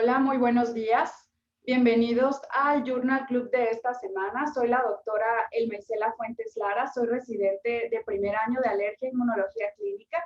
Hola, muy buenos días. Bienvenidos al Journal Club de esta semana. Soy la doctora Elmaicela Fuentes Lara, soy residente de primer año de Alergia e Inmunología Clínica.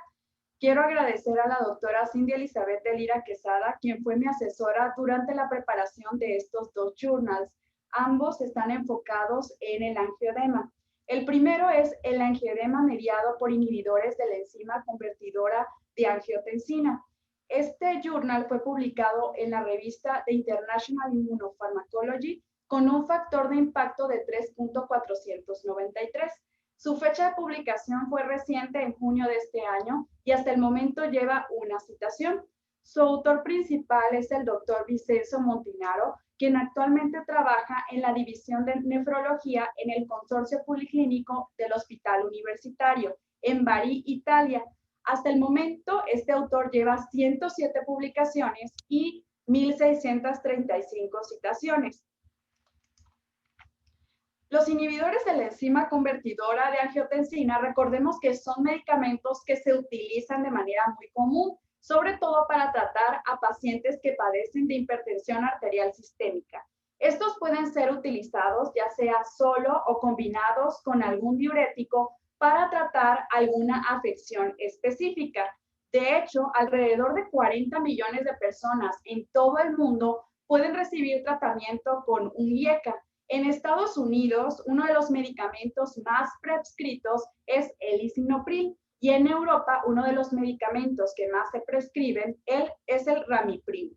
Quiero agradecer a la doctora Cindy Elizabeth de Lira Quesada, quien fue mi asesora durante la preparación de estos dos journals. Ambos están enfocados en el angioedema. El primero es el angioedema mediado por inhibidores de la enzima convertidora de angiotensina. Este journal fue publicado en la revista The International Immunopharmacology con un factor de impacto de 3.493. Su fecha de publicación fue reciente, en junio de este año, y hasta el momento lleva una citación. Su autor principal es el doctor Vincenzo Montinaro, quien actualmente trabaja en la División de Nefrología en el Consorcio Policlínico del Hospital Universitario, en Bari, Italia. Hasta el momento, este autor lleva 107 publicaciones y 1.635 citaciones. Los inhibidores de la enzima convertidora de angiotensina, recordemos que son medicamentos que se utilizan de manera muy común, sobre todo para tratar a pacientes que padecen de hipertensión arterial sistémica. Estos pueden ser utilizados ya sea solo o combinados con algún diurético para tratar alguna afección específica. De hecho, alrededor de 40 millones de personas en todo el mundo pueden recibir tratamiento con un IECA. En Estados Unidos, uno de los medicamentos más prescritos es el lisinopril, y en Europa, uno de los medicamentos que más se prescriben es el ramipril.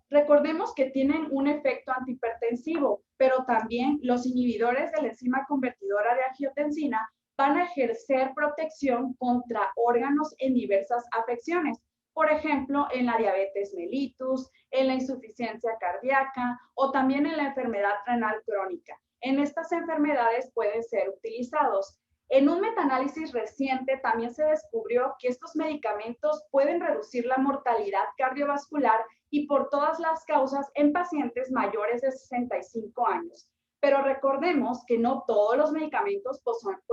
Recordemos que tienen un efecto antihipertensivo, pero también los inhibidores de la enzima convertidora de angiotensina van a ejercer protección contra órganos en diversas afecciones. Por ejemplo, en la diabetes mellitus, en la insuficiencia cardíaca o también en la enfermedad renal crónica. En estas enfermedades pueden ser utilizados. En un metaanálisis reciente también se descubrió que estos medicamentos pueden reducir la mortalidad cardiovascular y por todas las causas en pacientes mayores de 65 años. Pero recordemos que no todos los medicamentos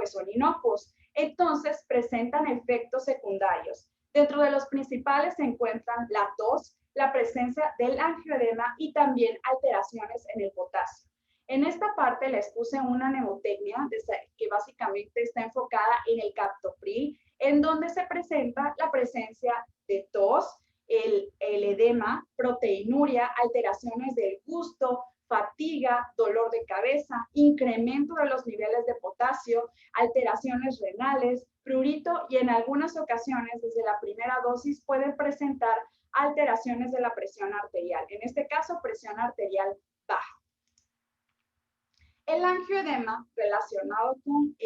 son inocuos, entonces presentan efectos secundarios. Dentro de los principales se encuentran la tos, la presencia del angioedema y también alteraciones en el potasio. En esta parte les puse una mnemotecnia que básicamente está enfocada en el captopril, en donde se presenta la presencia de tos, el edema, proteinuria, alteraciones del gusto, fatiga, dolor de cabeza, incremento de los niveles de potasio, alteraciones renales, prurito y en algunas ocasiones desde la primera dosis pueden presentar alteraciones de la presión arterial, en este caso presión arterial baja. El angioedema relacionado con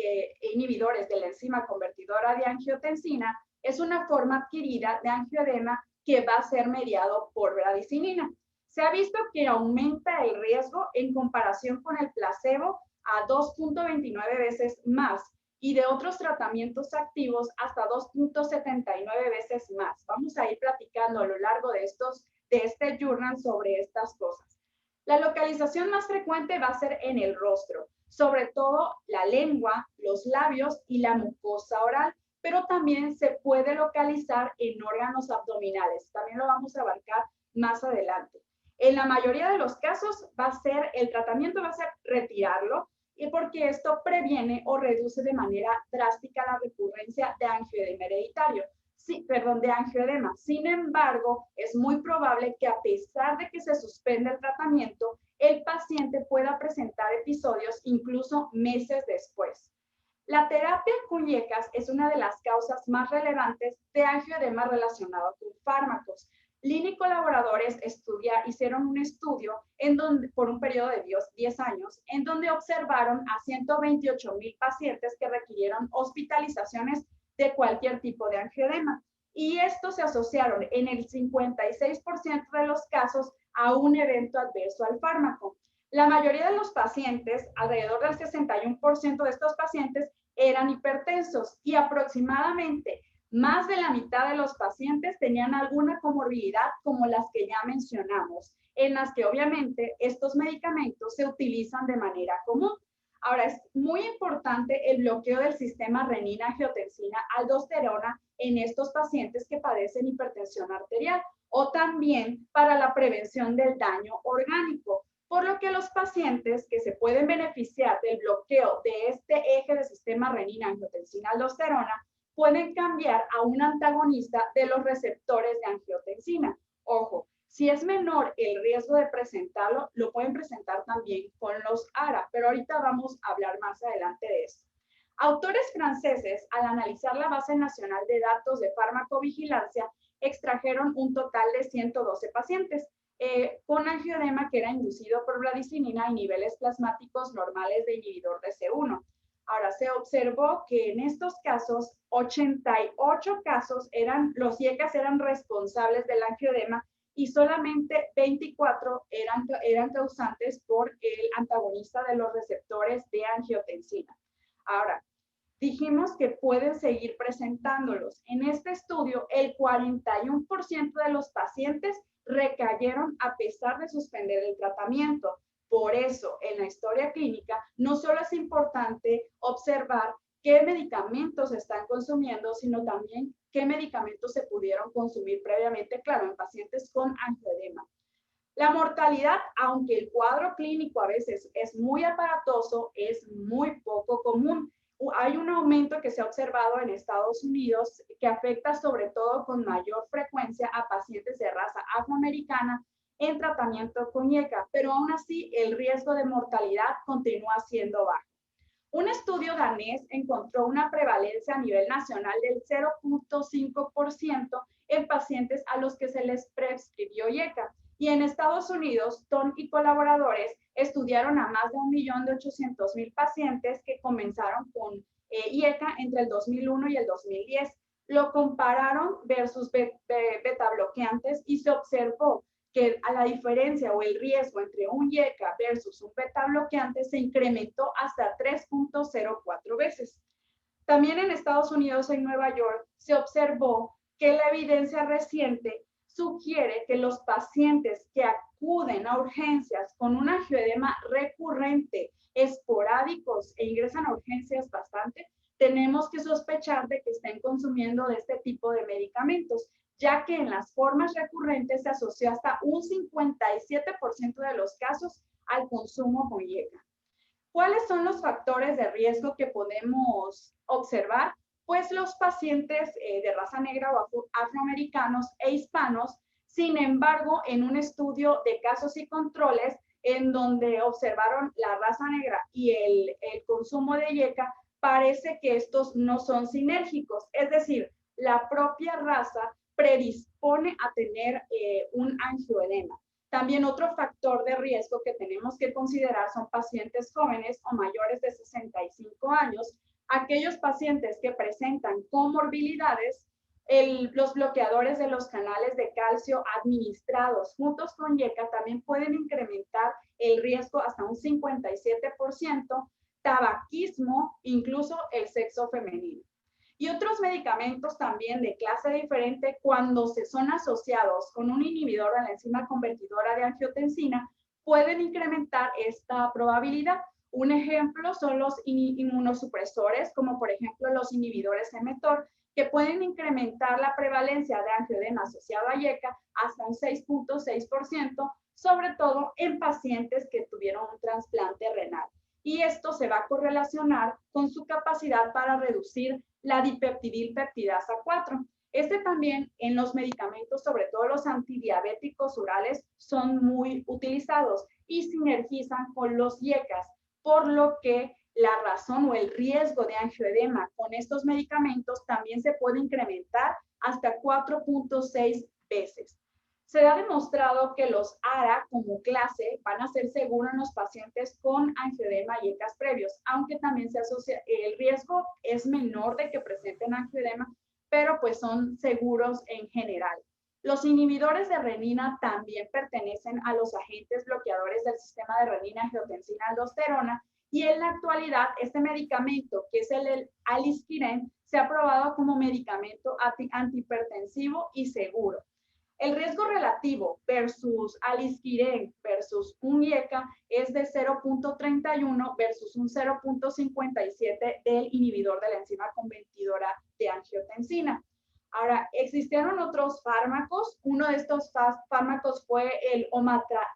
inhibidores de la enzima convertidora de angiotensina es una forma adquirida de angioedema que va a ser mediado por bradicinina. Se ha visto que aumenta el riesgo en comparación con el placebo a 2.29 veces más y de otros tratamientos activos hasta 2.79 veces más. Vamos a ir platicando a lo largo de este journal sobre estas cosas. La localización más frecuente va a ser en el rostro, sobre todo la lengua, los labios y la mucosa oral, pero también se puede localizar en órganos abdominales. También lo vamos a abarcar más adelante. En la mayoría de los casos el tratamiento va a ser retirarlo, y porque esto previene o reduce de manera drástica la recurrencia de angioedema hereditario. De angioedema. Sin embargo, es muy probable que a pesar de que se suspende el tratamiento, el paciente pueda presentar episodios incluso meses después. La terapia con IECAS es una de las causas más relevantes de angioedema relacionado con fármacos. Lini y colaboradores hicieron un estudio por un periodo de 10 años, en donde observaron a 128,000 pacientes que requirieron hospitalizaciones de cualquier tipo de angioedema. Y estos se asociaron en el 56% de los casos a un evento adverso al fármaco. La mayoría de los pacientes, alrededor del 61% de estos pacientes, eran hipertensos y aproximadamente más de la mitad de los pacientes tenían alguna comorbilidad como las que ya mencionamos, en las que obviamente estos medicamentos se utilizan de manera común. Ahora, es muy importante el bloqueo del sistema renina-angiotensina-aldosterona en estos pacientes que padecen hipertensión arterial o también para la prevención del daño orgánico, por lo que los pacientes que se pueden beneficiar del bloqueo de este eje del sistema renina-angiotensina-aldosterona pueden cambiar a un antagonista de los receptores de angiotensina. Ojo, si es menor el riesgo de presentarlo, lo pueden presentar también con los ARA, pero ahorita vamos a hablar más adelante de eso. Autores franceses, al analizar la base nacional de datos de farmacovigilancia, extrajeron un total de 112 pacientes con angioedema que era inducido por bradicinina y niveles plasmáticos normales de inhibidor de C1. Ahora, se observó que en estos casos, 88 casos los IECAS eran responsables del angioedema y solamente 24 eran causantes por el antagonista de los receptores de angiotensina. Ahora, dijimos que pueden seguir presentándolos. En este estudio, el 41% de los pacientes recayeron a pesar de suspender el tratamiento. Por eso, en la historia clínica, no solo es importante observar qué medicamentos están consumiendo, sino también qué medicamentos se pudieron consumir previamente, claro, en pacientes con angioedema. La mortalidad, aunque el cuadro clínico a veces es muy aparatoso, es muy poco común. Hay un aumento que se ha observado en Estados Unidos que afecta sobre todo con mayor frecuencia a pacientes de raza afroamericana en tratamiento con IECA, pero aún así el riesgo de mortalidad continúa siendo bajo. Un estudio danés encontró una prevalencia a nivel nacional del 0.5% en pacientes a los que se les prescribió IECA. Y en Estados Unidos, Ton y colaboradores estudiaron a más de 1.800.000 pacientes que comenzaron con IECA entre el 2001 y el 2010. Lo compararon versus beta-bloqueantes y se observó que a la diferencia o el riesgo entre un IECA versus un beta-bloqueante se incrementó hasta 3.04 veces. También en Estados Unidos, en Nueva York, se observó que la evidencia reciente sugiere que los pacientes que acuden a urgencias con un angioedema recurrente, esporádicos e ingresan a urgencias bastante, tenemos que sospechar de que estén consumiendo de este tipo de medicamentos, ya que en las formas recurrentes se asoció hasta un 57% de los casos al consumo con IECA. ¿Cuáles son los factores de riesgo que podemos observar? Pues los pacientes de raza negra o afroamericanos e hispanos. Sin embargo, en un estudio de casos y controles en donde observaron la raza negra y el consumo de IECA, parece que estos no son sinérgicos, es decir, la propia raza predispone a tener un angioedema. También otro factor de riesgo que tenemos que considerar son pacientes jóvenes o mayores de 65 años, aquellos pacientes que presentan comorbilidades. Los bloqueadores de los canales de calcio administrados juntos con IECA también pueden incrementar el riesgo hasta un 57%, tabaquismo, incluso el sexo femenino. Y otros medicamentos también de clase diferente, cuando se son asociados con un inhibidor de la enzima convertidora de angiotensina, pueden incrementar esta probabilidad. Un ejemplo son los inmunosupresores, como por ejemplo los inhibidores mTOR, que pueden incrementar la prevalencia de angioedema asociado a IECA hasta un 6.6%, sobre todo en pacientes que tuvieron un trasplante renal. Y esto se va a correlacionar con su capacidad para reducir la dipeptidilpeptidasa 4. Este también en los medicamentos, sobre todo los antidiabéticos orales, son muy utilizados y sinergizan con los IECAS, por lo que la razón o el riesgo de angioedema con estos medicamentos también se puede incrementar hasta 4.6 veces. Se ha demostrado que los ARA como clase van a ser seguros en los pacientes con angioedema y IECAS previos, aunque también se asocia, el riesgo es menor de que presenten angioedema, pero pues son seguros en general. Los inhibidores de renina también pertenecen a los agentes bloqueadores del sistema de renina-angiotensina-aldosterona y en la actualidad este medicamento, que es el alisquiren, se ha aprobado como medicamento antihipertensivo y seguro. El riesgo relativo versus alisquiren versus un IECA es de 0.31 versus un 0.57 del inhibidor de la enzima convertidora de angiotensina. Ahora, existieron otros fármacos. Uno de estos fármacos fue el omapatrilat,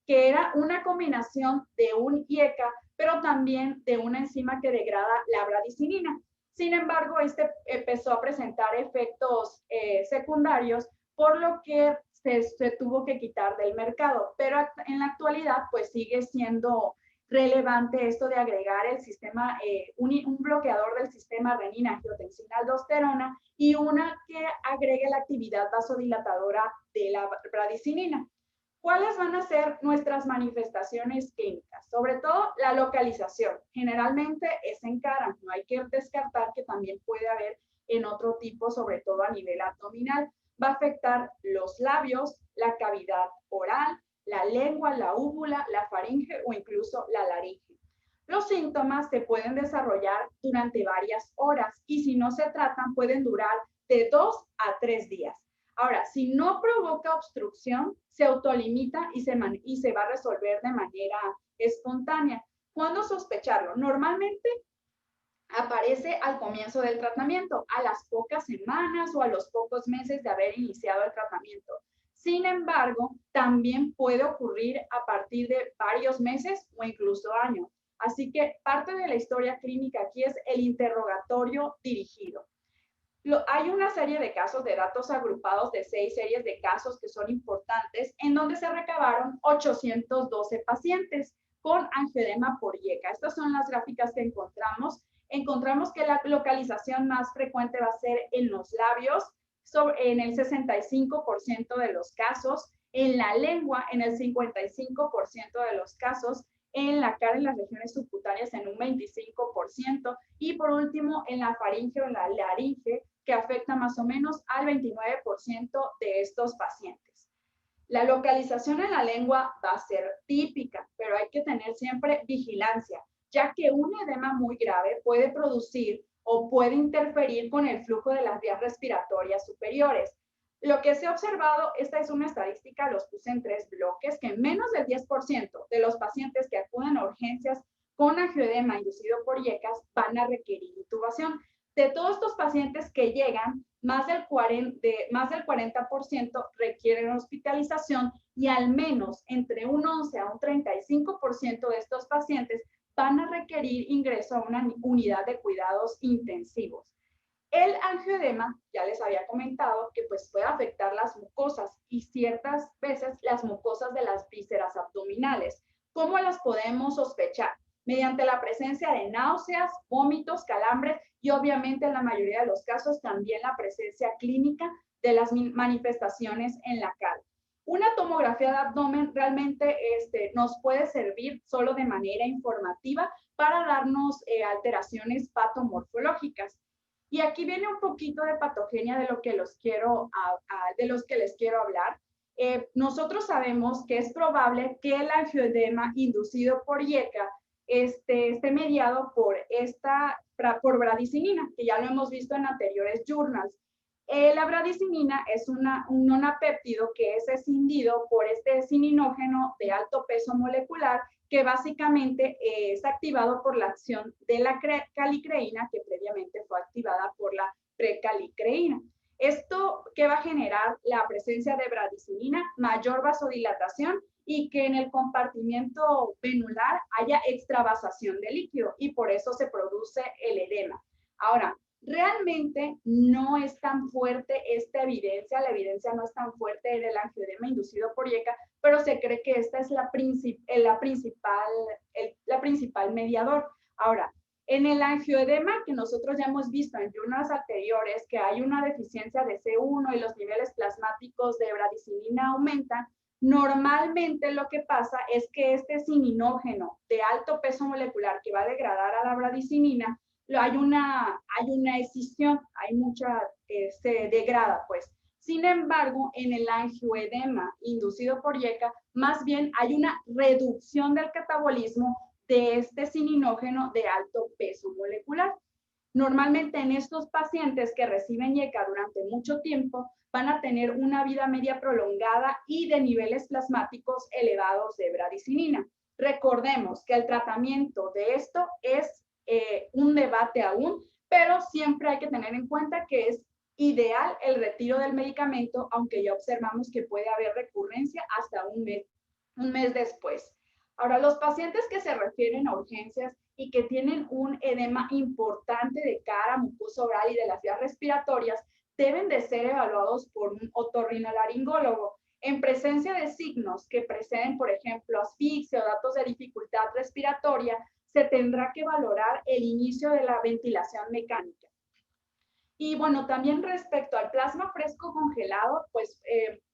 que era una combinación de un IECA, pero también de una enzima que degrada la bradicinina. Sin embargo, este empezó a presentar efectos secundarios, por lo que se tuvo que quitar del mercado. Pero en la actualidad, pues sigue siendo relevante esto de agregar el sistema, un bloqueador del sistema renina-angiotensina-aldosterona y una que agregue la actividad vasodilatadora de la bradicinina. ¿Cuáles van a ser nuestras manifestaciones clínicas? Sobre todo la localización. Generalmente es en cara, no hay que descartar que también puede haber en otro tipo, sobre todo a nivel abdominal. Va a afectar los labios, la cavidad oral, la lengua, la úvula, la faringe o incluso la laringe. Los síntomas se pueden desarrollar durante varias horas y si no se tratan pueden durar de 2 a 3 días. Ahora, si no provoca obstrucción, se autolimita y se va a resolver de manera espontánea. ¿Cuándo sospecharlo? Normalmente aparece al comienzo del tratamiento, a las pocas semanas o a los pocos meses de haber iniciado el tratamiento. Sin embargo, también puede ocurrir a partir de varios meses o incluso años. Así que parte de la historia clínica aquí es el interrogatorio dirigido. Hay una serie de casos de datos agrupados de 6 series de casos que son importantes, en donde se recabaron 812 pacientes con angioedema por IECA. Estas son las gráficas que encontramos. Encontramos que la localización más frecuente va a ser en los labios, en el 65% de los casos, en la lengua, en el 55% de los casos, en la cara, en las regiones subcutáneas, en un 25%, y por último, en la faringe o la laringe, que afecta más o menos al 29% de estos pacientes. La localización en la lengua va a ser típica, pero hay que tener siempre vigilancia, ya que un edema muy grave puede producir o puede interferir con el flujo de las vías respiratorias superiores. Lo que se ha observado, esta es una estadística, los puse en 3 bloques, que menos del 10% de los pacientes que acuden a urgencias con angioedema inducido por IECAS van a requerir intubación. De todos estos pacientes que llegan, más del 40% requieren hospitalización y al menos entre un 11 a un 35% de estos pacientes van a requerir ingreso a una unidad de cuidados intensivos. El angioedema, ya les había comentado, que pues puede afectar las mucosas y ciertas veces las mucosas de las vísceras abdominales. ¿Cómo las podemos sospechar? Mediante la presencia de náuseas, vómitos, calambres y obviamente en la mayoría de los casos también la presencia clínica de las manifestaciones en la cara. Una tomografía de abdomen realmente nos puede servir solo de manera informativa para darnos alteraciones patomorfológicas. Y aquí viene un poquito de patogenia de lo que les quiero hablar. Nosotros sabemos que es probable que el angioedema inducido por IECA esté mediado por bradicinina, que ya lo hemos visto en anteriores journals. La bradicinina es un nonapéptido que es escindido por este cininógeno de alto peso molecular que básicamente es activado por la acción de la calicreína, que previamente fue activada por la precalicreína. Esto que va a generar la presencia de bradicinina, mayor vasodilatación y que en el compartimiento venular haya extravasación de líquido y por eso se produce el edema. Ahora, realmente no es tan fuerte esta evidencia, la evidencia no es tan fuerte del angioedema inducido por IECA, pero se cree que esta es la principal mediador. Ahora, en el angioedema, que nosotros ya hemos visto en journals anteriores, que hay una deficiencia de C1 y los niveles plasmáticos de bradicinina aumentan, normalmente lo que pasa es que este cininógeno de alto peso molecular que va a degradar a la bradicinina, hay una escisión, se degrada pues. Sin embargo, en el angioedema inducido por IECA, más bien hay una reducción del catabolismo de este cininógeno de alto peso molecular. Normalmente en estos pacientes que reciben IECA durante mucho tiempo, van a tener una vida media prolongada y de niveles plasmáticos elevados de bradicinina. Recordemos que el tratamiento de esto es un debate aún, pero siempre hay que tener en cuenta que es ideal el retiro del medicamento, aunque ya observamos que puede haber recurrencia hasta un mes después. Ahora, los pacientes que se refieren a urgencias y que tienen un edema importante de cara, mucosa oral y de las vías respiratorias, deben de ser evaluados por un otorrinolaringólogo. En presencia de signos que preceden, por ejemplo, asfixia o datos de dificultad respiratoria, se tendrá que valorar el inicio de la ventilación mecánica. Y bueno, también respecto al plasma fresco congelado, pues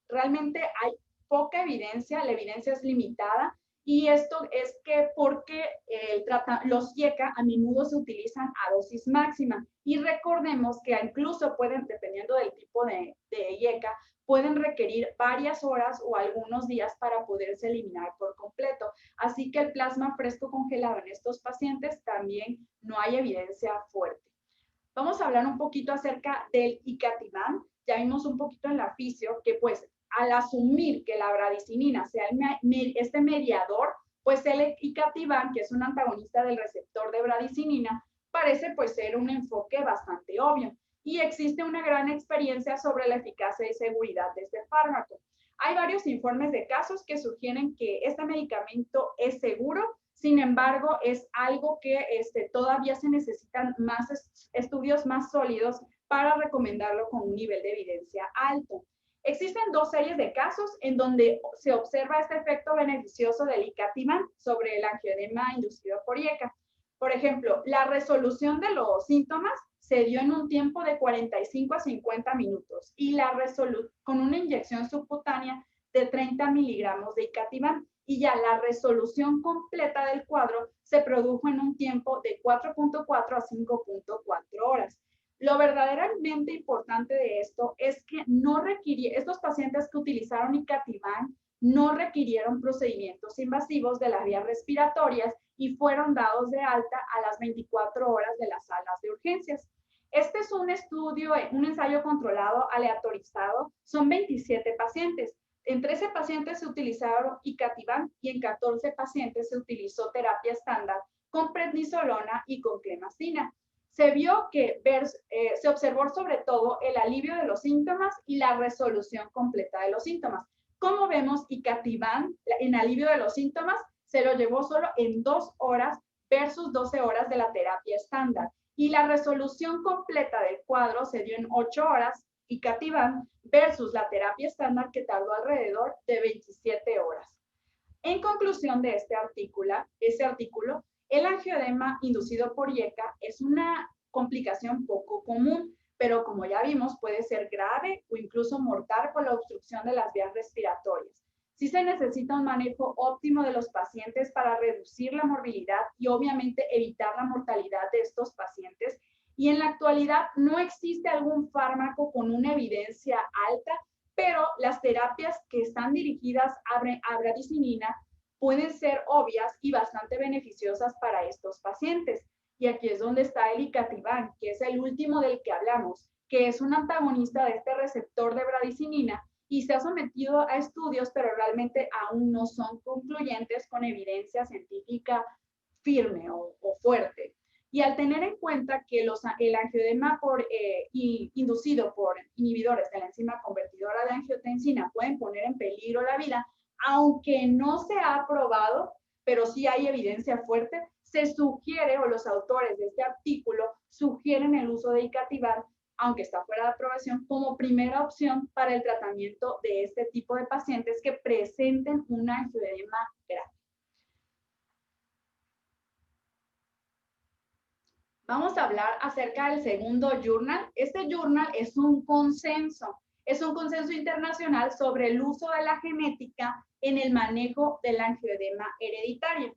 realmente hay poca evidencia, la evidencia es limitada, y esto es que porque los IECA a menudo se utilizan a dosis máxima, y recordemos que incluso pueden, dependiendo del tipo de IECA, pueden requerir varias horas o algunos días para poderse eliminar por completo. Así que el plasma fresco congelado en estos pacientes también no hay evidencia fuerte. Vamos a hablar un poquito acerca del icatibant. Ya vimos un poquito en la fisio que pues al asumir que la bradicinina sea este mediador, pues el icatibant, que es un antagonista del receptor de bradicinina, parece pues ser un enfoque bastante obvio. Y existe una gran experiencia sobre la eficacia y seguridad de este fármaco. Hay varios informes de casos que sugieren que este medicamento es seguro. Sin embargo, es algo que todavía se necesitan más estudios más sólidos para recomendarlo con un nivel de evidencia alto. Existen dos series de casos en donde se observa este efecto beneficioso del icatibant sobre el angioedema inducido por IECA. Por ejemplo, la resolución de los síntomas se dio en un tiempo de 45 a 50 minutos y con una inyección subcutánea de 30 miligramos de icatibant, y ya la resolución completa del cuadro se produjo en un tiempo de 4.4 a 5.4 horas. Lo verdaderamente importante de esto es que estos pacientes que utilizaron icatibant no requirieron procedimientos invasivos de las vías respiratorias y fueron dados de alta a las 24 horas de las salas de urgencias. Este es un estudio, un ensayo controlado aleatorizado, son 27 pacientes. En 13 pacientes se utilizaron icatibant y en 14 pacientes se utilizó terapia estándar con prednisolona y con clemacina. Se vio que se observó sobre todo el alivio de los síntomas y la resolución completa de los síntomas. Como vemos, icatibant en alivio de los síntomas se lo llevó solo en 2 horas versus 12 horas de la terapia estándar. Y la resolución completa del cuadro se dio en 8 horas icatibant versus la terapia estándar, que tardó alrededor de 27 horas. En conclusión de ese artículo, el angioedema inducido por IECA es una complicación poco común, pero como ya vimos puede ser grave o incluso mortal por la obstrucción de las vías respiratorias. Sí se necesita un manejo óptimo de los pacientes para reducir la morbilidad y obviamente evitar la mortalidad de estos pacientes. Y en la actualidad no existe algún fármaco con una evidencia alta, pero las terapias que están dirigidas a bradicinina pueden ser obvias y bastante beneficiosas para estos pacientes. Y aquí es donde está el icatibant, que es el último del que hablamos, que es un antagonista de este receptor de bradicinina y se ha sometido a estudios, pero realmente aún no son concluyentes con evidencia científica firme o fuerte. Y al tener en cuenta que el angioedema inducido por inhibidores de la enzima convertidora de angiotensina pueden poner en peligro la vida, aunque no se ha probado, pero sí hay evidencia fuerte, se sugiere, o los autores de este artículo sugieren el uso de icatibant, aunque está fuera de aprobación, como primera opción para el tratamiento de este tipo de pacientes que presenten un angioedema grave. Vamos a hablar acerca del segundo journal. Este journal es un consenso internacional sobre el uso de la genética en el manejo del angioedema hereditario.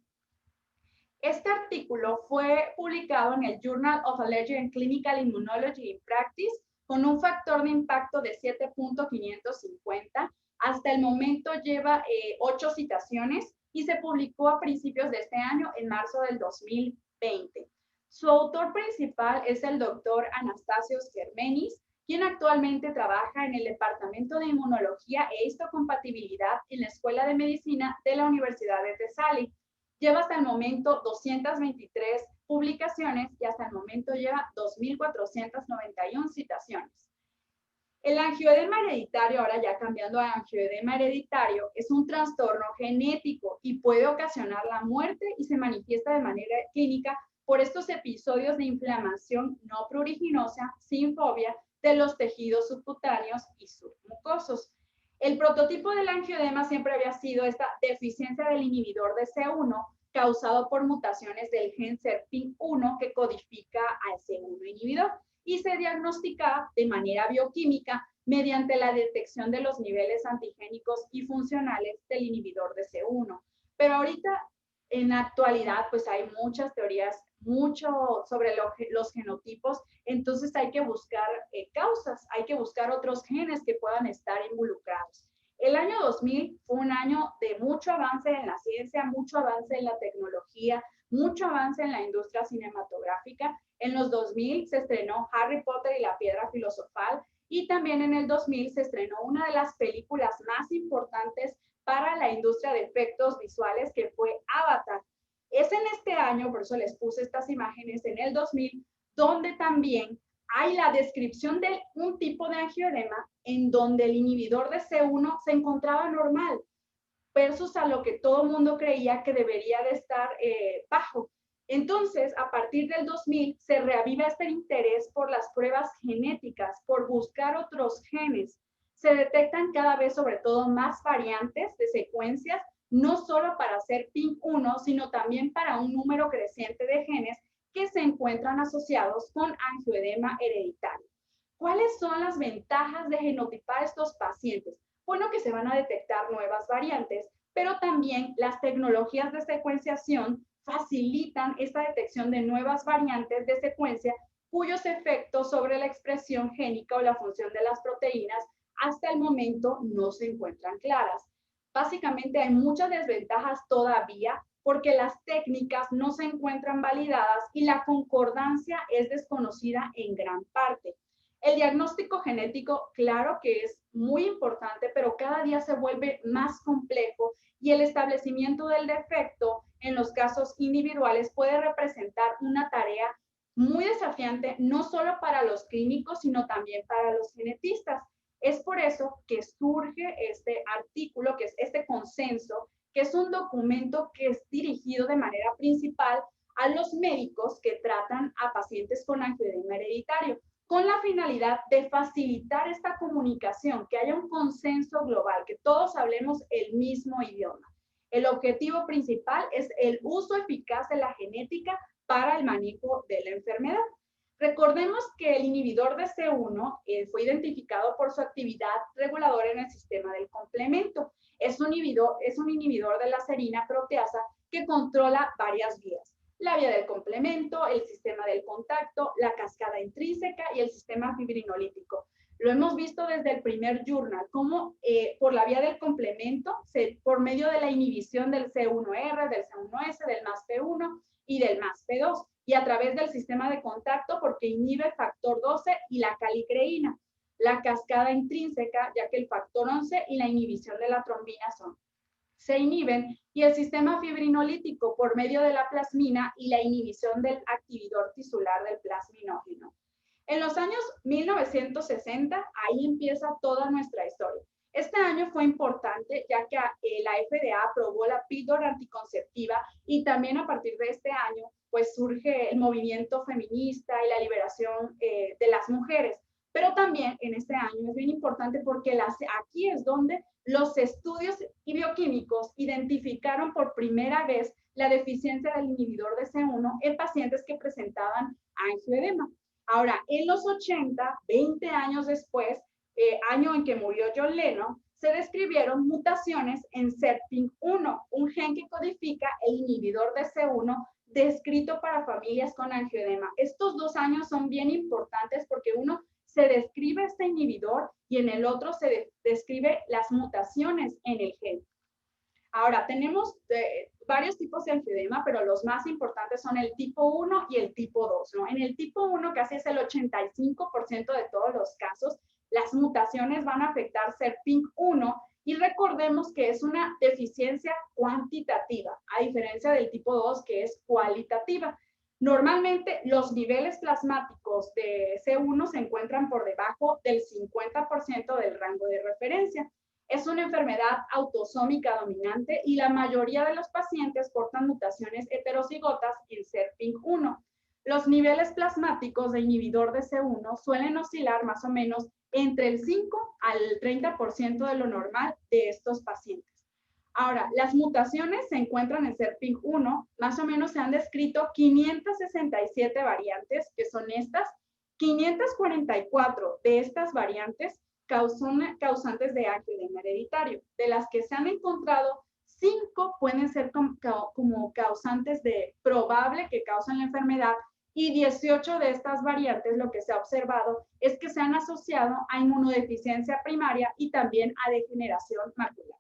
Este artículo fue publicado en el Journal of Allergy and Clinical Immunology in Practice con un factor de impacto de 7.550. Hasta el momento lleva 8 citaciones y se publicó a principios de este año, en marzo del 2020. Su autor principal es el doctor Anastasios Germenis, quien actualmente trabaja en el Departamento de Inmunología e Histocompatibilidad en la Escuela de Medicina de la Universidad de Thessaloniki. Lleva hasta el momento 223 publicaciones y hasta el momento lleva 2.491 citaciones. El angioedema hereditario, ahora ya cambiando a angioedema hereditario, es un trastorno genético y puede ocasionar la muerte y se manifiesta de manera clínica por estos episodios de inflamación no pruriginosa, sin fobia, de los tejidos subcutáneos y submucosos. El prototipo del angioedema siempre había sido esta deficiencia del inhibidor de C1 causado por mutaciones del gen SERPING1 que codifica al C1 inhibidor y se diagnostica de manera bioquímica mediante la detección de los niveles antigénicos y funcionales del inhibidor de C1. Pero ahorita, en la actualidad, pues hay muchas teorías, mucho sobre los genotipos, entonces hay que buscar causas, hay que buscar otros genes que puedan estar involucrados. El año 2000 fue un año de mucho avance en la ciencia, mucho avance en la tecnología, mucho avance en la industria cinematográfica. En los 2000 se estrenó Harry Potter y la Piedra Filosofal y también en el 2000 se estrenó una de las películas más importantes para la industria de efectos visuales que fue Avatar. Es en este año, por eso les puse estas imágenes, en el 2000, donde también hay la descripción de un tipo de angioedema en donde el inhibidor de C1 se encontraba normal, versus a lo que todo el mundo creía que debería de estar bajo. Entonces, a partir del 2000, se reaviva este interés por las pruebas genéticas, por buscar otros genes. Se detectan cada vez, sobre todo, más variantes de secuencias, no solo para hacer PINK1, sino también para un número creciente de genes que se encuentran asociados con angioedema hereditario. ¿Cuáles son las ventajas de genotipar estos pacientes? Bueno, que se van a detectar nuevas variantes, pero también las tecnologías de secuenciación facilitan esta detección de nuevas variantes de secuencia cuyos efectos sobre la expresión génica o la función de las proteínas hasta el momento no se encuentran claras. Básicamente hay muchas desventajas todavía porque las técnicas no se encuentran validadas y la concordancia es desconocida en gran parte. El diagnóstico genético, claro que es muy importante, pero cada día se vuelve más complejo y el establecimiento del defecto en los casos individuales puede representar una tarea muy desafiante, no solo para los clínicos, sino también para los genetistas. Es por eso que surge este artículo, que es este consenso, que es un documento que es dirigido de manera principal a los médicos que tratan a pacientes con angioedema hereditario, con la finalidad de facilitar esta comunicación, que haya un consenso global, que todos hablemos el mismo idioma. El objetivo principal es el uso eficaz de la genética para el manejo de la enfermedad. Recordemos que el inhibidor de C1 fue identificado por su actividad reguladora en el sistema del complemento. Es un inhibidor de la serina proteasa que controla varias vías: la vía del complemento, el sistema del contacto, la cascada intrínseca y el sistema fibrinolítico. Lo hemos visto desde el primer journal, cómo por la vía del complemento, por medio de la inhibición del C1R, del C1S, del MASP1 y del MASP2, y a través del sistema de contacto porque inhibe el factor 12 y la calicreína. La cascada intrínseca, ya que el factor 11 y la inhibición de la trombina se inhiben, y el sistema fibrinolítico por medio de la plasmina y la inhibición del actividor tisular del plasminógeno. En los años 1960, ahí empieza toda nuestra historia. Este año fue importante ya que la FDA aprobó la píldora anticonceptiva y también a partir de este año pues surge el movimiento feminista y la liberación de las mujeres. Pero también en este año es bien importante porque aquí es donde los estudios bioquímicos identificaron por primera vez la deficiencia del inhibidor de C1 en pacientes que presentaban angioedema. Ahora, en los 80, 20 años después, año en que murió John Lennon, se describieron mutaciones en SERPING1, un gen que codifica el inhibidor de C1 descrito para familias con angioedema. Estos 2 años son bien importantes porque uno se describe este inhibidor y en el otro se describe las mutaciones en el gen. Ahora, tenemos varios tipos de angioedema, pero los más importantes son el tipo 1 y el tipo 2, ¿no? En el tipo 1, casi es el 85% de todos los casos, las mutaciones van a afectar SERPINC1 y recordemos que es una deficiencia cuantitativa, a diferencia del tipo 2 que es cualitativa. Normalmente los niveles plasmáticos de C1 se encuentran por debajo del 50% del rango de referencia. Es una enfermedad autosómica dominante y la mayoría de los pacientes portan mutaciones heterocigotas en SERPINC1. Los niveles plasmáticos de inhibidor de C1 suelen oscilar más o menos entre el 5 al 30% de lo normal de estos pacientes. Ahora, las mutaciones se encuentran en SERPINC1, más o menos se han descrito 567 variantes, que son estas. 544 de estas variantes causantes de angioedema hereditario. De las que se han encontrado, 5 pueden ser como causantes de probable que causan la enfermedad y 18 de estas variantes lo que se ha observado es que se han asociado a inmunodeficiencia primaria y también a degeneración macular.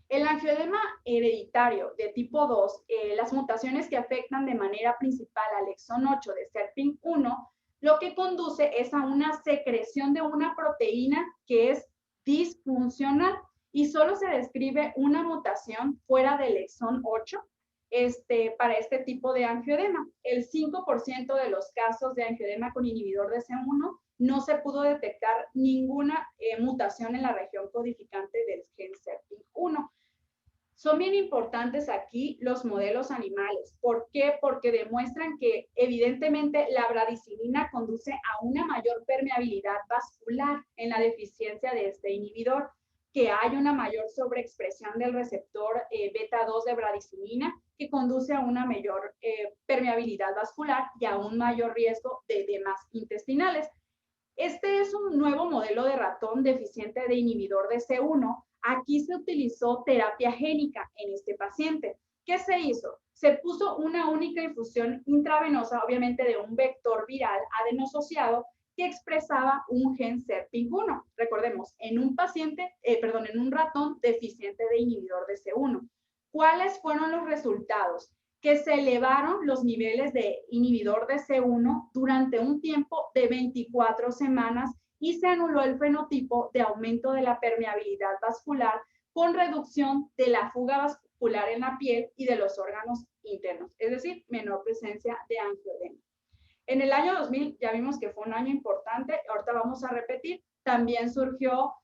El angioedema hereditario de tipo 2, las mutaciones que afectan de manera principal al exón 8 de SERPINC1, lo que conduce es a una secreción de una proteína que es disfuncional y solo se describe una mutación fuera del exón 8 para este tipo de angioedema. El 5% de los casos de angioedema con inhibidor de C1 no se pudo detectar ninguna mutación en la región codificante del gen SERPINC1. Son bien importantes aquí los modelos animales. ¿Por qué? Porque demuestran que evidentemente la bradicinina conduce a una mayor permeabilidad vascular en la deficiencia de este inhibidor, que hay una mayor sobreexpresión del receptor beta 2 de bradicinina, que conduce a una mayor permeabilidad vascular y a un mayor riesgo de edemas intestinales. Este es un nuevo modelo de ratón deficiente de inhibidor de C1. Aquí se utilizó terapia génica en este paciente. ¿Qué se hizo? Se puso una única infusión intravenosa, obviamente de un vector viral adenosociado que expresaba un gen SERPINC1. Recordemos, en un ratón deficiente de inhibidor de C1. ¿Cuáles fueron los resultados? Que se elevaron los niveles de inhibidor de C1 durante un tiempo de 24 semanas y se anuló el fenotipo de aumento de la permeabilidad vascular con reducción de la fuga vascular en la piel y de los órganos internos, es decir, menor presencia de angioedema. En el año 2000 ya vimos que fue un año importante, ahorita vamos a repetir, también salió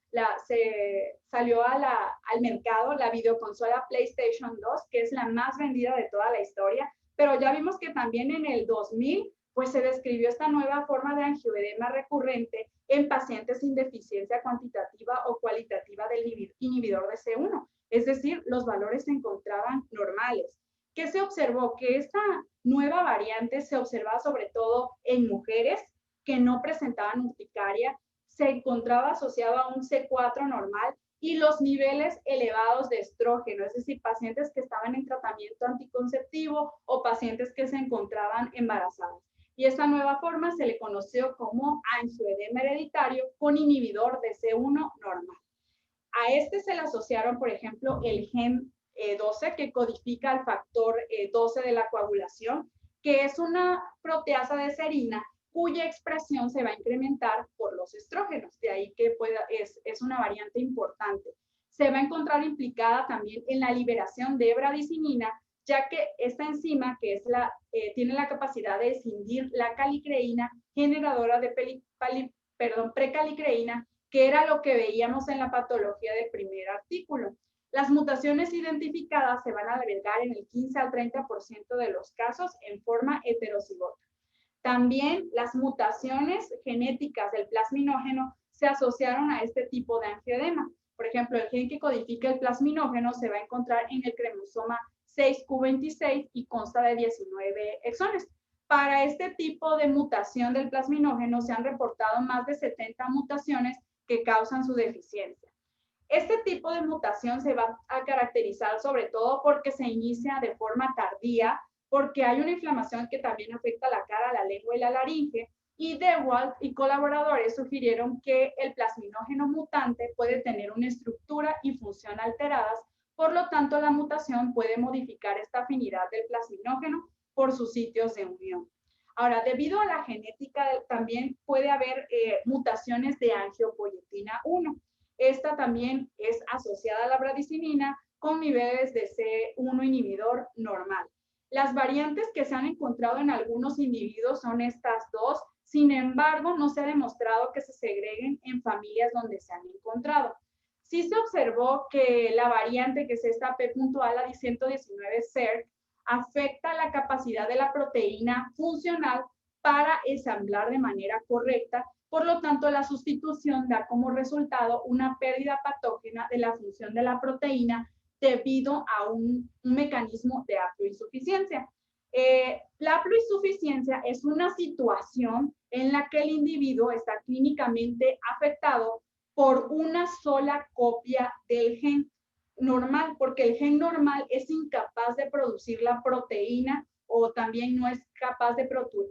al mercado la videoconsola PlayStation 2, que es la más vendida de toda la historia, pero ya vimos que también en el 2000 pues se describió esta nueva forma de angioedema recurrente en pacientes sin deficiencia cuantitativa o cualitativa del inhibidor de C1, es decir, los valores se encontraban normales. ¿Qué se observó? Que esta nueva variante se observaba sobre todo en mujeres que no presentaban urticaria, se encontraba asociado a un C4 normal y los niveles elevados de estrógeno, es decir, pacientes que estaban en tratamiento anticonceptivo o pacientes que se encontraban embarazadas. Y esta nueva forma se le conoció como angioedema hereditario con inhibidor de C1 normal. A este se le asociaron, por ejemplo, el gen 12 que codifica el factor 12 de la coagulación, que es una proteasa de serina cuya expresión se va a incrementar por los estrógenos, de ahí que es una variante importante. Se va a encontrar implicada también en la liberación de bradicinina, ya que esta enzima que tiene la capacidad de escindir la calicreína generadora de precalicreína, que era lo que veíamos en la patología del primer artículo. Las mutaciones identificadas se van a albergar en el 15 al 30% de los casos en forma heterocigota. También las mutaciones genéticas del plasminógeno se asociaron a este tipo de angioedema. Por ejemplo, el gen que codifica el plasminógeno se va a encontrar en el cromosoma 6q26 y consta de 19 exones. Para este tipo de mutación del plasminógeno se han reportado más de 70 mutaciones que causan su deficiencia. Este tipo de mutación se va a caracterizar sobre todo porque se inicia de forma tardía, porque hay una inflamación que también afecta la cara, la lengua y la laringe, y DeWalt y colaboradores sugirieron que el plasminógeno mutante puede tener una estructura y función alteradas Por lo tanto, la mutación puede modificar esta afinidad del plasminógeno por sus sitios de unión. Ahora, debido a la genética, también puede haber mutaciones de angiopoietina 1. Esta también es asociada a la bradicinina con niveles de C1 inhibidor normal. Las variantes que se han encontrado en algunos individuos son estas dos. Sin embargo, no se ha demostrado que se segreguen en familias donde se han encontrado. Sí se observó que la variante, que es esta P.A-119-CERC, afecta la capacidad de la proteína funcional para ensamblar de manera correcta. Por lo tanto, la sustitución da como resultado una pérdida patógena de la función de la proteína debido a un mecanismo de haploinsuficiencia. La haploinsuficiencia es una situación en la que el individuo está clínicamente afectado por una sola copia del gen normal, porque el gen normal es incapaz de producir la proteína o también no es capaz de producir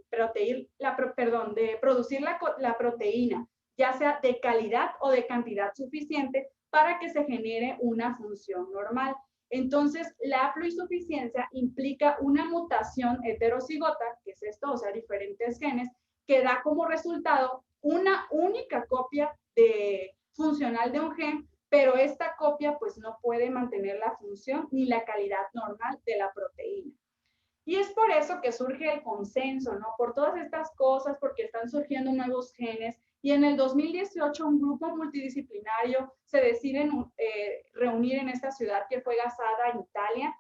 la proteína, ya sea de calidad o de cantidad suficiente para que se genere una función normal. Entonces, la haploinsuficiencia implica una mutación heterocigota, que es esto, o sea, diferentes genes, que da como resultado una única copia funcional de un gen, pero esta copia pues no puede mantener la función ni la calidad normal de la proteína. Y es por eso que surge el consenso, ¿no? Por todas estas cosas, porque están surgiendo nuevos genes. Y en el 2018 un grupo multidisciplinario se decide reunir en esta ciudad que fue Gasada, en Italia.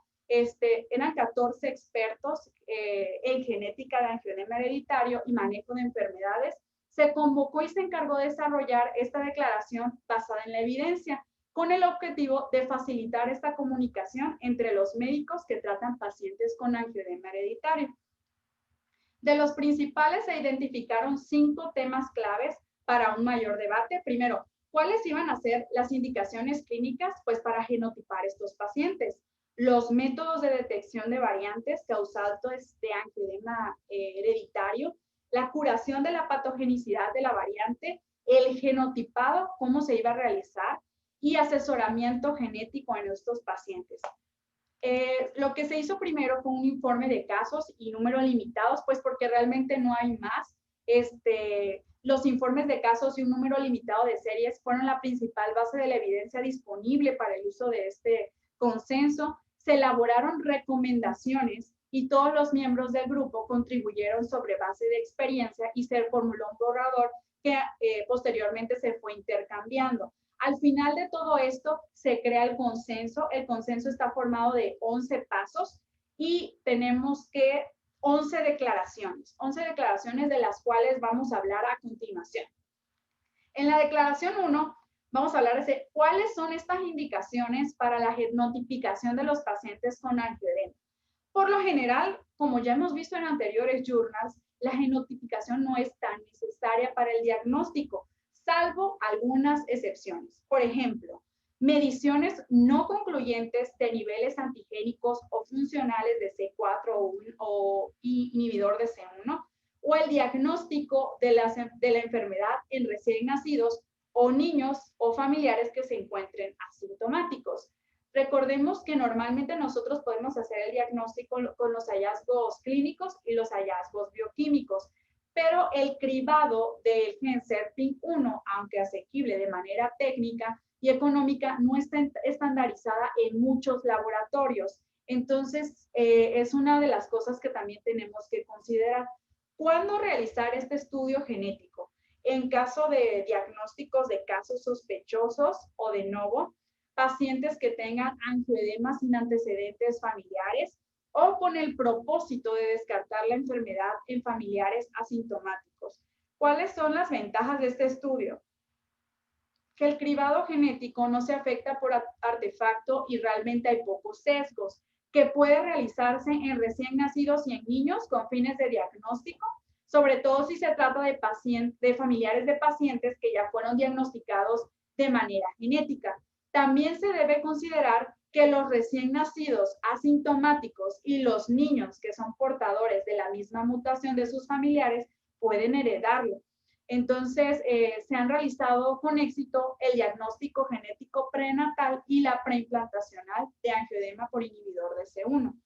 Eran 14 expertos en genética de angioedema hereditario y manejo de enfermedades. Se convocó y se encargó de desarrollar esta declaración basada en la evidencia, con el objetivo de facilitar esta comunicación entre los médicos que tratan pacientes con angioedema hereditario. De los principales se identificaron 5 temas claves para un mayor debate. Primero, ¿cuáles iban a ser las indicaciones clínicas pues, para genotipar estos pacientes? Los métodos de detección de variantes causantes de angioedema hereditario, la curación de la patogenicidad de la variante, el genotipado, cómo se iba a realizar, y asesoramiento genético en estos pacientes. Lo que se hizo primero fue un informe de casos y números limitados, pues porque realmente no hay más. Los informes de casos y un número limitado de series fueron la principal base de la evidencia disponible para el uso de este consenso. Se elaboraron recomendaciones y todos los miembros del grupo contribuyeron sobre base de experiencia y se formuló un borrador que posteriormente se fue intercambiando. Al final de todo esto se crea el consenso. El consenso está formado de 11 pasos y tenemos que 11 declaraciones de las cuales vamos a hablar a continuación. En la declaración 1 vamos a hablar de cuáles son estas indicaciones para la genotipicación de los pacientes con angioedema. Por lo general, como ya hemos visto en anteriores journals, la genotipicación no es tan necesaria para el diagnóstico, salvo algunas excepciones. Por ejemplo, mediciones no concluyentes de niveles antigénicos o funcionales de C4 o inhibidor de C1, o el diagnóstico de la enfermedad en recién nacidos o niños o familiares que se encuentren asintomáticos. Recordemos que normalmente nosotros podemos hacer el diagnóstico con los hallazgos clínicos y los hallazgos bioquímicos, pero el cribado del gen SERPING1, aunque asequible de manera técnica y económica, no está estandarizada en muchos laboratorios. Entonces, es una de las cosas que también tenemos que considerar. ¿Cuándo realizar este estudio genético? En caso de diagnósticos de casos sospechosos o de novo, pacientes que tengan angioedema sin antecedentes familiares, o con el propósito de descartar la enfermedad en familiares asintomáticos. ¿Cuáles son las ventajas de este estudio? Que el cribado genético no se afecta por artefacto y realmente hay pocos sesgos, que puede realizarse en recién nacidos y en niños con fines de diagnóstico, sobre todo si se trata de familiares de pacientes que ya fueron diagnosticados de manera genética. También se debe considerar que los recién nacidos asintomáticos y los niños que son portadores de la misma mutación de sus familiares pueden heredarlo. Entonces, se han realizado con éxito el diagnóstico genético prenatal y la preimplantacional de angioedema por inhibidor de C1.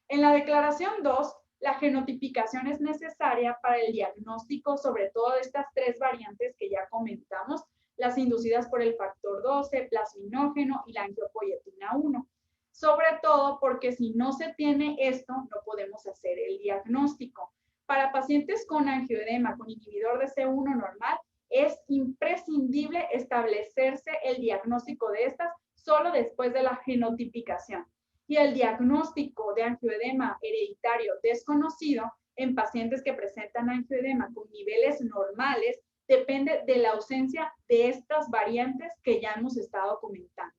En la declaración 2, la genotipicación es necesaria para el diagnóstico, sobre todo de estas tres variantes que ya comentamos, las inducidas por el factor 12, plasminógeno y la angiopoietina 1. Sobre todo porque si no se tiene esto, no podemos hacer el diagnóstico. Para pacientes con angioedema con inhibidor de C1 normal, es imprescindible establecerse el diagnóstico de estas solo después de la genotipicación. Y el diagnóstico de angioedema hereditario desconocido en pacientes que presentan angioedema con niveles normales depende de la ausencia de estas variantes que ya hemos estado comentando.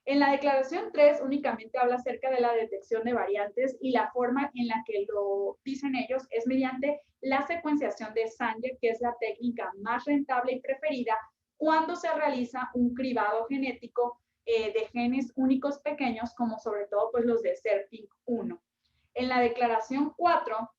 En la declaración 3 únicamente habla acerca de la detección de variantes y la forma en la que lo dicen ellos es mediante la secuenciación de Sanger, que es la técnica más rentable y preferida cuando se realiza un cribado genético de genes únicos pequeños, como sobre todo pues los de SERPINC1. En la declaración 4,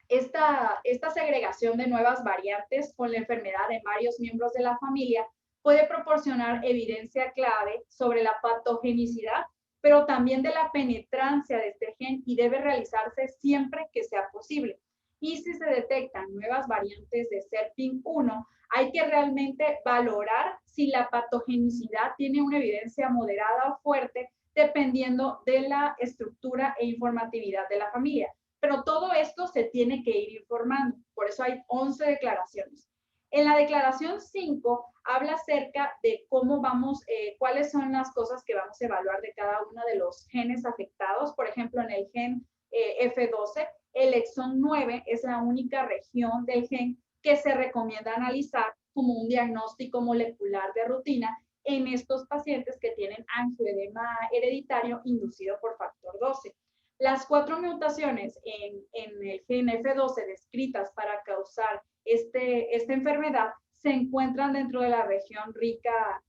esta segregación de nuevas variantes con la enfermedad de varios miembros de la familia puede proporcionar evidencia clave sobre la patogenicidad, pero también de la penetrancia de este gen y debe realizarse siempre que sea posible. Y si se detectan nuevas variantes de SERPINC1, hay que realmente valorar si la patogenicidad tiene una evidencia moderada o fuerte, dependiendo de la estructura e informatividad de la familia. Pero todo esto se tiene que ir informando, por eso hay 11 declaraciones. En la declaración 5 habla acerca de cómo vamos, cuáles son las cosas que vamos a evaluar de cada uno de los genes afectados. Por ejemplo, en el gen F12, el exón 9 es la única región del gen que se recomienda analizar como un diagnóstico molecular de rutina en estos pacientes que tienen angioedema hereditario inducido por factor 12. Las 4 mutaciones en el gen F12 descritas para causar esta enfermedad se encuentran dentro de la región rica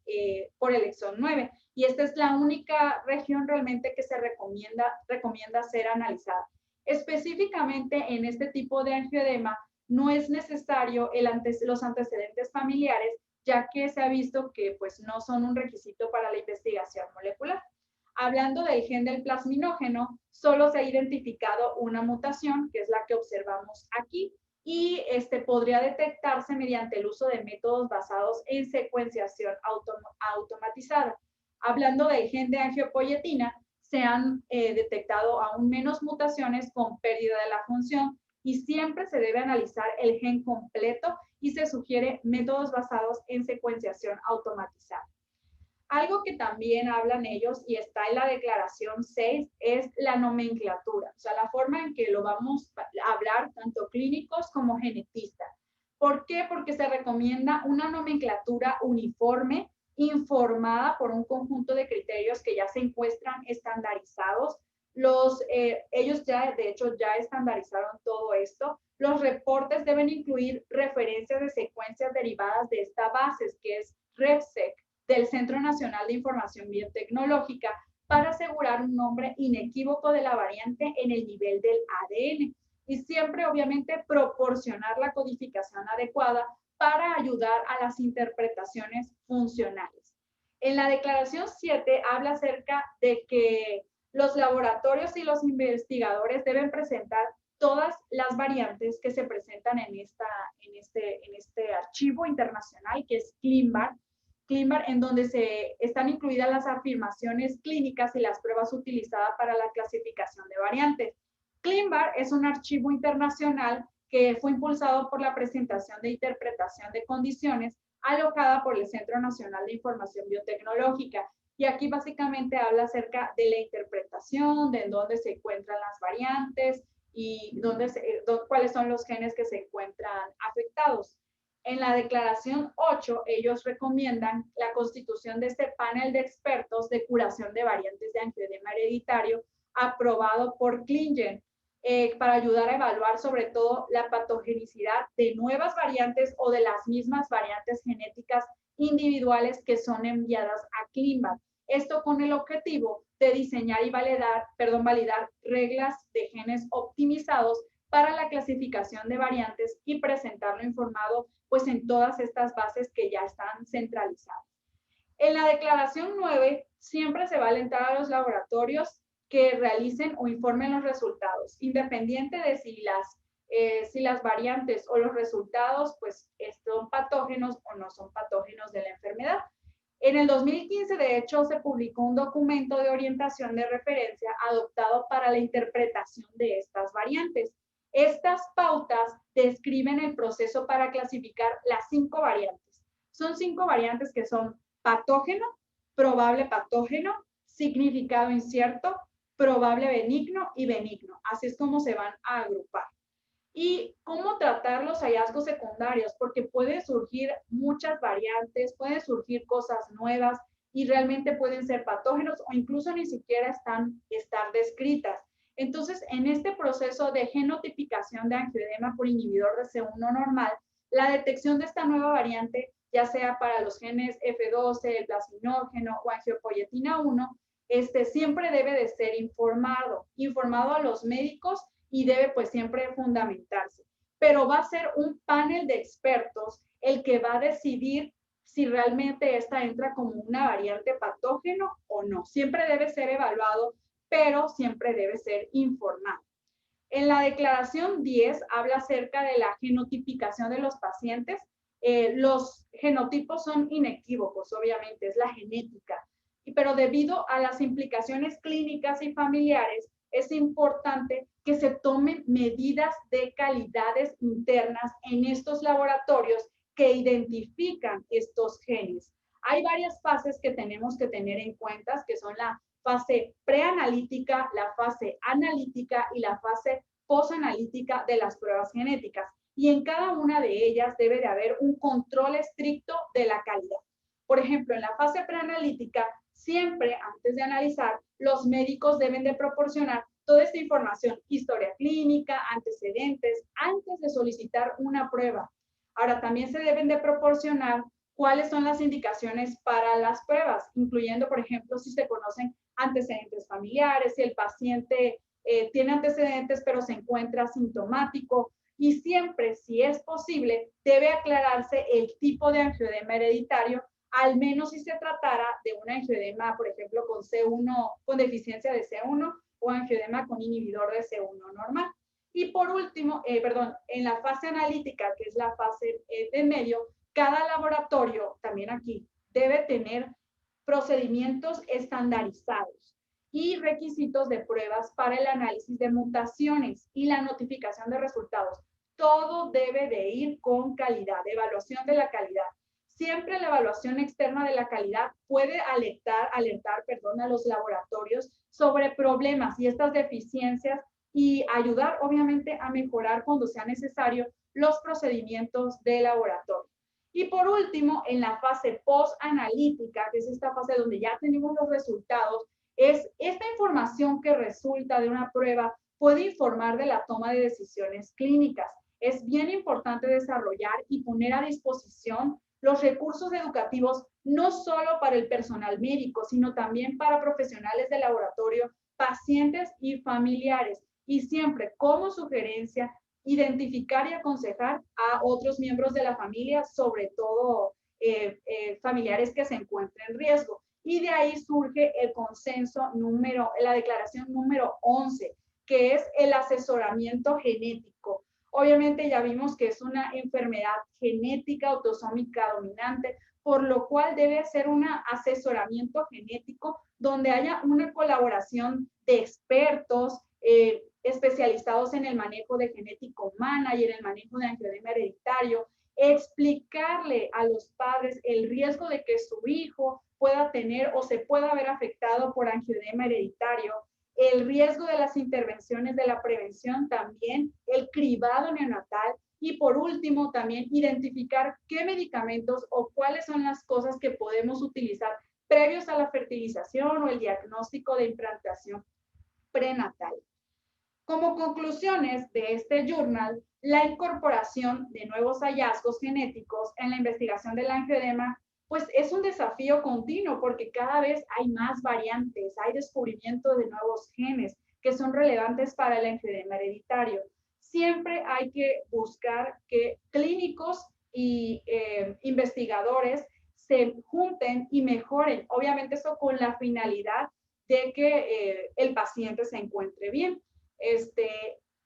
por el exón 9 y esta es la única región realmente que se recomienda ser analizada. Específicamente en este tipo de angioedema no es necesario los antecedentes familiares, ya que se ha visto que pues, no son un requisito para la investigación molecular. Hablando del gen del plasminógeno, solo se ha identificado una mutación, que es la que observamos aquí, y podría detectarse mediante el uso de métodos basados en secuenciación automatizada. Hablando del gen de angiopoietina, se han detectado aún menos mutaciones con pérdida de la función y siempre se debe analizar el gen completo y se sugiere métodos basados en secuenciación automatizada. Algo que también hablan ellos y está en la declaración 6 es la nomenclatura, o sea, la forma en que lo vamos a hablar tanto clínicos como genetistas. ¿Por qué? Porque se recomienda una nomenclatura uniforme, informada por un conjunto de criterios que ya se encuentran estandarizados. Ellos ya, de hecho, ya estandarizaron todo esto. Los reportes deben incluir referencias de secuencias derivadas de esta base, que es RevSeq, del Centro Nacional de Información Biotecnológica, para asegurar un nombre inequívoco de la variante en el nivel del ADN y siempre obviamente proporcionar la codificación adecuada para ayudar a las interpretaciones funcionales. En la declaración 7 habla acerca de que los laboratorios y los investigadores deben presentar todas las variantes que se presentan en este archivo internacional que es ClinVar, en donde están incluidas las afirmaciones clínicas y las pruebas utilizadas para la clasificación de variantes. ClinVar es un archivo internacional que fue impulsado por la presentación de interpretación de condiciones alojada por el Centro Nacional de Información Biotecnológica. Y aquí básicamente habla acerca de la interpretación, de dónde se encuentran las variantes y cuáles son los genes que se encuentran afectados. En la declaración 8, ellos recomiendan la constitución de este panel de expertos de curación de variantes de angioedema hereditario aprobado por ClinGen para ayudar a evaluar sobre todo la patogenicidad de nuevas variantes o de las mismas variantes genéticas individuales que son enviadas a ClinVar. Esto con el objetivo de diseñar y validar reglas de genes optimizados para la clasificación de variantes y presentarlo informado pues en todas estas bases que ya están centralizadas. En la declaración 9, siempre se va a alentar a los laboratorios que realicen o informen los resultados, independiente de si las variantes o los resultados pues son patógenos o no son patógenos de la enfermedad. En el 2015, de hecho, se publicó un documento de orientación de referencia adoptado para la interpretación de estas variantes. Estas pautas describen el proceso para clasificar las 5 variantes. Son 5 variantes que son patógeno, probable patógeno, significado incierto, probable benigno y benigno. Así es como se van a agrupar. Y cómo tratar los hallazgos secundarios, porque pueden surgir muchas variantes, pueden surgir cosas nuevas y realmente pueden ser patógenos o incluso ni siquiera estar descritas. Entonces, en este proceso de genotipicación de angioedema por inhibidor de C1 normal, la detección de esta nueva variante, ya sea para los genes F12, el plasminógeno o angiopoietina 1, siempre debe de ser informado a los médicos y debe pues siempre fundamentarse. Pero va a ser un panel de expertos el que va a decidir si realmente esta entra como una variante patógeno o no. Siempre debe ser evaluado, pero siempre debe ser informado. En la declaración 10 habla acerca de la genotipicación de los pacientes. Los genotipos son inequívocos, obviamente, es la genética, pero debido a las implicaciones clínicas y familiares, es importante que se tomen medidas de calidades internas en estos laboratorios que identifican estos genes. Hay varias fases que tenemos que tener en cuenta, que son la fase preanalítica, la fase analítica y la fase posanalítica de las pruebas genéticas. Y en cada una de ellas debe de haber un control estricto de la calidad. Por ejemplo, en la fase preanalítica, siempre antes de analizar, los médicos deben de proporcionar toda esta información, historia clínica, antecedentes, antes de solicitar una prueba. Ahora, también se deben de proporcionar cuáles son las indicaciones para las pruebas, incluyendo, por ejemplo, si se conocen antecedentes familiares, si el paciente tiene antecedentes pero se encuentra asintomático, y siempre, si es posible, debe aclararse el tipo de angioedema hereditario, al menos si se tratara de un angioedema, por ejemplo, con C1, con deficiencia de C1 o angioedema con inhibidor de C1 normal. Y por último, en la fase analítica, que es la fase de medio, cada laboratorio, también aquí, debe tener procedimientos estandarizados y requisitos de pruebas para el análisis de mutaciones y la notificación de resultados. Todo debe de ir con calidad, evaluación de la calidad. Siempre la evaluación externa de la calidad puede alertar a los laboratorios sobre problemas y estas deficiencias y ayudar obviamente a mejorar cuando sea necesario los procedimientos de laboratorio. Y por último, en la fase post-analítica, que es esta fase donde ya tenemos los resultados, es esta información que resulta de una prueba puede informar de la toma de decisiones clínicas. Es bien importante desarrollar y poner a disposición los recursos educativos no solo para el personal médico, sino también para profesionales de laboratorio, pacientes y familiares. Y siempre, como sugerencia, identificar y aconsejar a otros miembros de la familia, sobre todo familiares que se encuentren en riesgo. Y de ahí surge el la declaración número 11, que es el asesoramiento genético. Obviamente ya vimos que es una enfermedad genética autosómica dominante, por lo cual debe ser un asesoramiento genético donde haya una colaboración de expertos especializados en el manejo de genética humana y en el manejo de angioedema hereditario, explicarle a los padres el riesgo de que su hijo pueda tener o se pueda ver afectado por angioedema hereditario, el riesgo de las intervenciones de la prevención también, el cribado neonatal y por último también identificar qué medicamentos o cuáles son las cosas que podemos utilizar previos a la fertilización o el diagnóstico de implantación prenatal. Como conclusiones de este journal, la incorporación de nuevos hallazgos genéticos en la investigación del angioedema pues es un desafío continuo porque cada vez hay más variantes, hay descubrimiento de nuevos genes que son relevantes para el angioedema hereditario. Siempre hay que buscar que clínicos y investigadores se junten y mejoren. Obviamente eso con la finalidad de que el paciente se encuentre bien.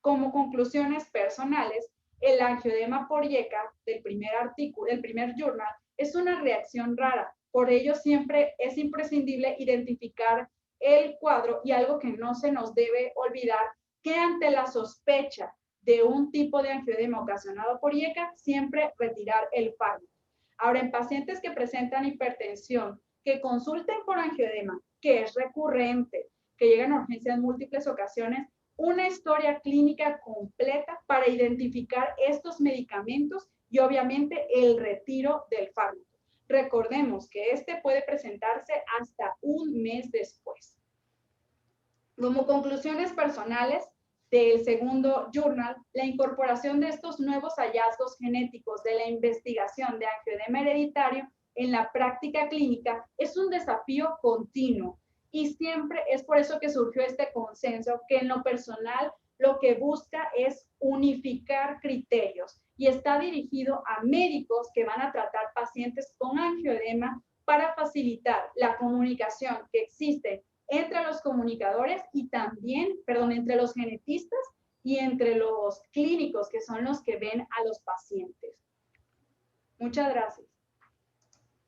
Como conclusiones personales, el angioedema por IECA del primer artículo, del primer journal, es una reacción rara. Por ello siempre es imprescindible identificar el cuadro y algo que no se nos debe olvidar, que ante la sospecha de un tipo de angioedema ocasionado por IECA, siempre retirar el fármaco. Ahora, en pacientes que presentan hipertensión, que consulten por angioedema, que es recurrente, que llegan a urgencias en múltiples ocasiones, una historia clínica completa para identificar estos medicamentos y obviamente el retiro del fármaco. Recordemos que este puede presentarse hasta un mes después. Como conclusiones personales del segundo journal, la incorporación de estos nuevos hallazgos genéticos de la investigación de angioedema hereditario en la práctica clínica es un desafío continuo y siempre es por eso que surgió este consenso que en lo personal lo que busca es unificar criterios y está dirigido a médicos que van a tratar pacientes con angioedema para facilitar la comunicación que existe entre los comunicadores y también, entre los genetistas y entre los clínicos que son los que ven a los pacientes. Muchas gracias.